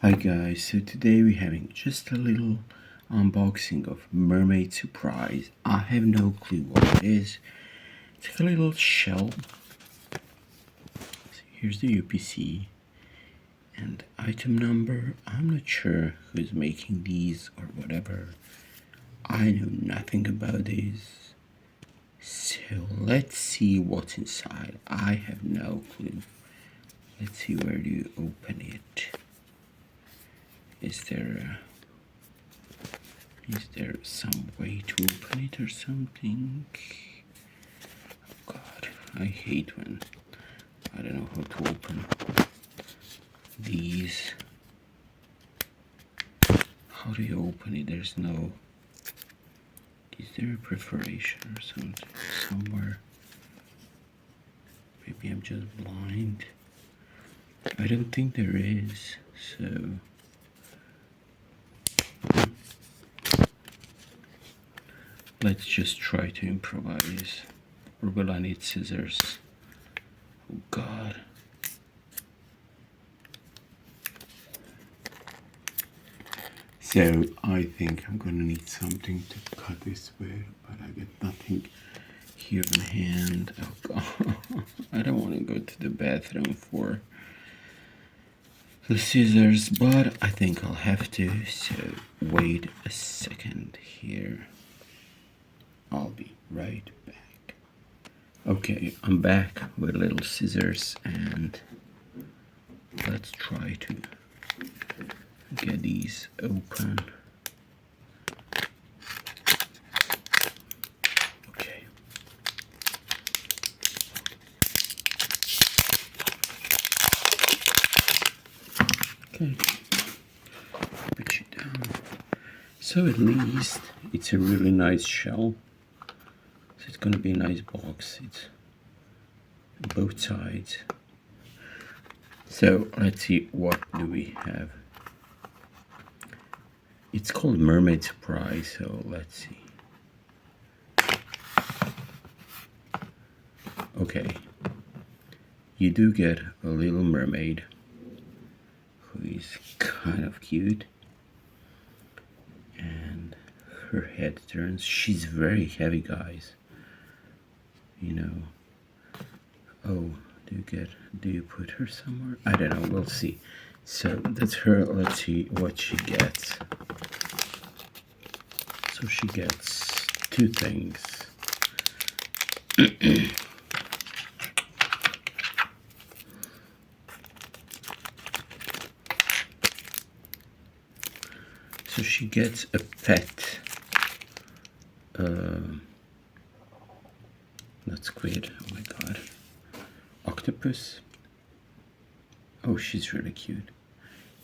Hi guys, so today we're having just a little unboxing of Mermaid Surprise. I have no clue what it is. It's like a little shell. So here's the UPC and item number. I'm not sure who's making these or whatever. I know nothing about this. So let's see what's inside. I have no clue. Let's see, where do you open it? Is there some way to open it or something? Oh God, I hate when I don't know how to open these. How do you open it? There's no... Is there a perforation or something somewhere? Maybe I'm just blind. I don't think there is, so... Let's just try to improvise. Or will I need scissors? Oh God. So I think I'm gonna need something to cut this with, but I get nothing here in hand. Oh God. I don't want to go to the bathroom for the scissors, but I think I'll have to. So wait a second here. I'll be right back. Okay, I'm back with little scissors and let's try to get these open. Okay. Okay. Put it down. So at least it's a really nice shell. So it's gonna be a nice box. It's both sides. So let's see, what do we have? It's called Mermaid Surprise, so let's see. Okay, you do get a little mermaid who is kind of cute, and her head turns. She's very heavy, guys. You know. Oh, do you put her somewhere? I don't know, we'll see. So that's her. Let's see what she gets. So she gets two things. So she gets a pet. Not squid, oh my God. Octopus. Oh, she's really cute.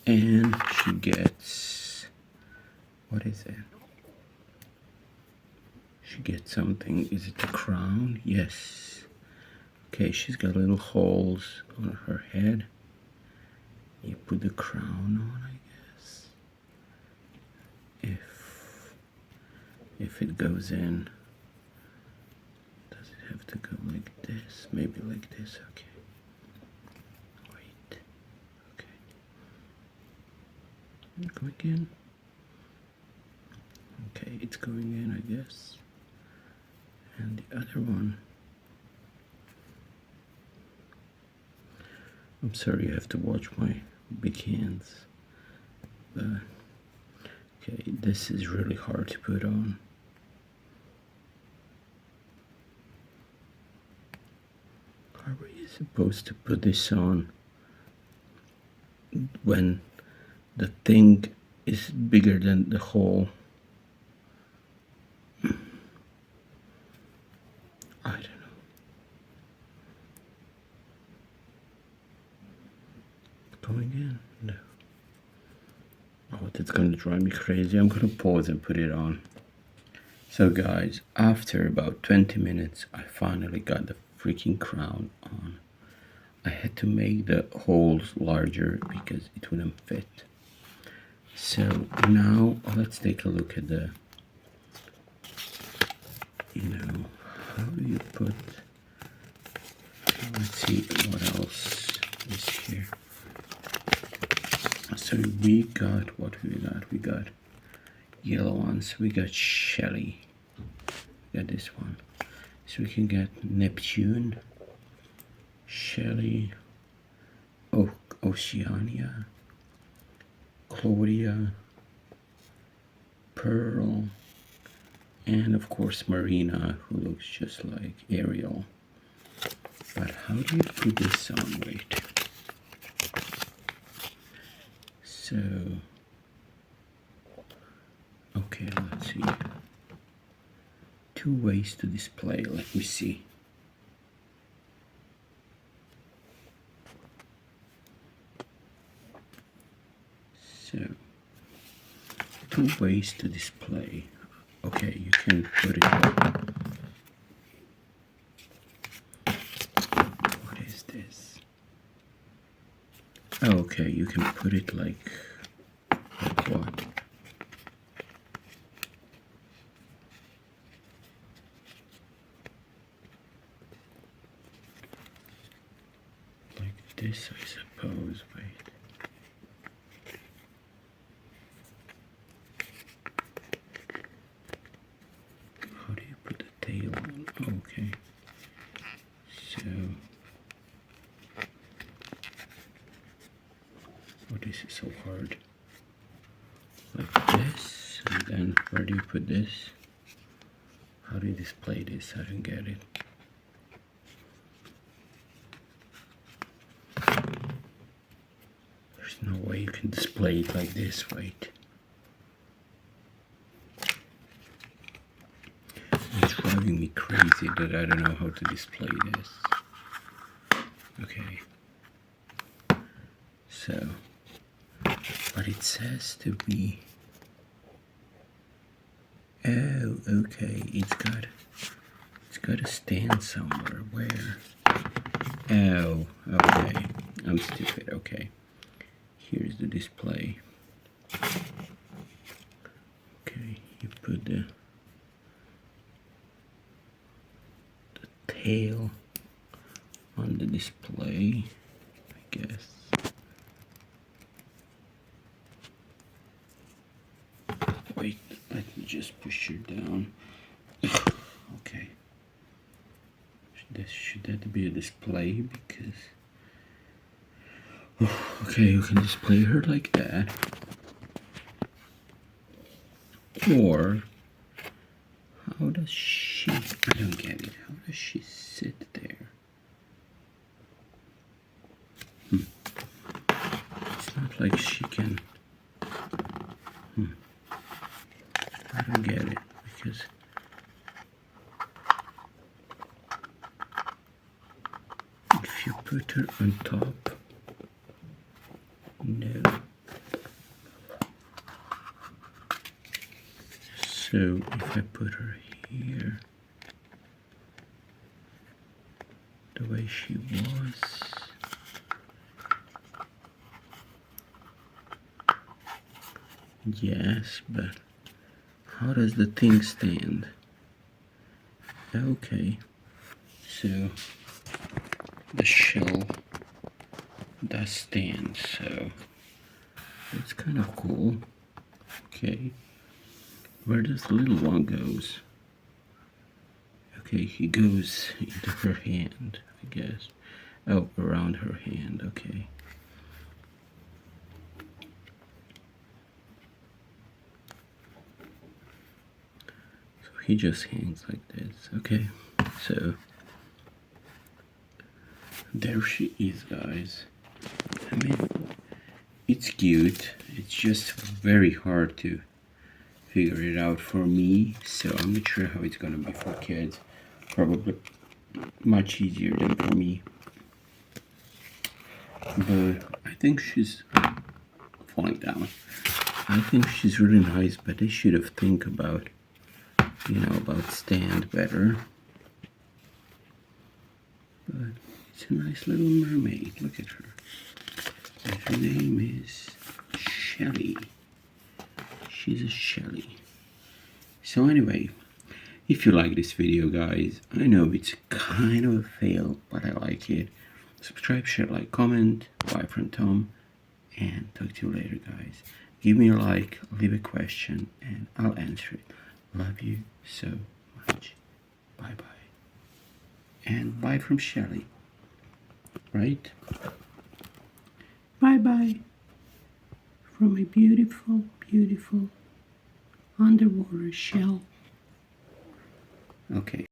And she gets, what is it? She gets something. Is it the crown? Yes. Okay, she's got little holes on her head. You put the crown on, I guess. If it goes in, does it have to go like this? Maybe like this. Okay. Wait. Okay. Go again. Okay, it's going in, I guess. And the other one. I'm sorry, you have to watch my big hands. Okay, this is really hard to put on. How are you supposed to put this on when the thing is bigger than the hole? I don't know. Going in? No. Oh, that's gonna drive me crazy. I'm gonna pause and put it on. So guys, after about 20 minutes, I finally got the freaking crown on. I had to make the holes larger because it wouldn't fit. So now let's take a look at the, how do you put, let's see what else is here. So we got, what we got? We got yellow ones. We got Shelly. We got this one. So we can get Neptune, Shelly, Oceania, Claudia, Pearl, and of course Marina, who looks just like Ariel. But how do you put this on? Wait. So, okay, let's see. 2 ways to display. Let me see. So, 2 ways to display. Okay, you can put it. What is this? Oh, okay, you can put it like what? Like this, I suppose. Wait. How do you put the tail on? Okay. So, oh, this is so hard. Like this, and then where do you put this? How do you display this? I don't get it. There's no way you can display it like this, wait. It's driving me crazy that I don't know how to display this. Okay. So, but it says to be, oh, okay, it's got to stand somewhere. Where? Oh, okay, I'm stupid. Okay, here's the display. Okay, you put the tail on the display, I guess. Wait, let me just push it down. Okay. Should that be a display? Because okay, you can display her like that, or how does she? I don't get it. How does she sit there? It's not like she can. I don't get it because if you put her on top, no. So if I put her here, the way she was, yes, but how does the thing stand? Okay, so the shell does stand, so it's kind of cool. Okay, where does the little one goes? Okay, he goes into her hand, I guess. Oh, around her hand, okay. So he just hangs like this, okay. So, there she is, guys. I mean, it's cute. It's just very hard to figure it out for me, so I'm not sure how it's gonna be for kids. Probably much easier than for me. But I think she's falling down. I think she's really nice, but they should have think about, about stand better. But it's a nice little mermaid. Look at her. And her name is Shelly. She's a Shelly. So anyway, if you like this video, guys, I know it's kind of a fail, but I like it. Subscribe, share, like, comment. Bye from Tom, and talk to you later, guys. Give me a like, leave a question, and I'll answer it. Love you so much. Bye bye. And bye from Shelly. Right? Bye bye from a beautiful, beautiful underwater shell. Okay.